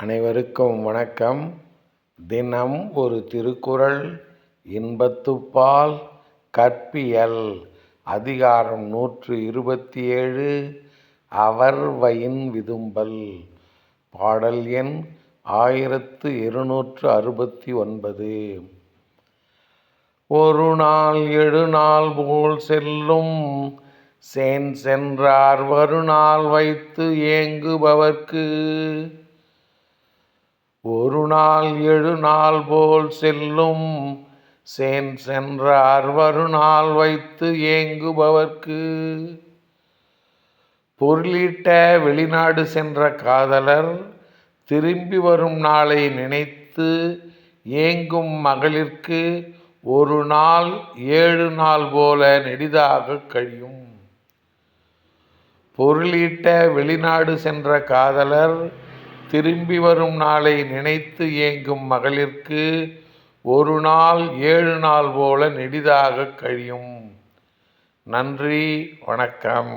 அனைவருக்கும் வணக்கம். தினம் ஒரு திருக்குறள். இன்பத்துப்பால் கற்பியல். அதிகாரம் 127. அவர்வயின் விதும்பல். பாடல் எண் 1269. ஒரு நாள் எழுநாள் போல் செல்லும் சென்றார் வருநாள் வைத்து ஏங்குபவர்க்கு. ஒரு நாள் எழுநாள் போல் செல்லும் சென்றார் வருநாள் வைத்து ஏங்குபவர்க்கு. பொருளீட்ட வெளிநாடு சென்ற காதலர் திரும்பி வரும் நாளை நினைத்து ஏங்கும் மகளிர்க்கு ஒரு நாள் 7 நாள் போல நெடிதாக கழியும். பொருளீட்ட வெளிநாடு சென்ற காதலர் திரும்பி வரும் நாளை நினைத்து ஏங்கும் மகளிர்க்கு ஒரு நாள் 7 நாள் போல நெடிதாக கழியும். நன்றி, வணக்கம்.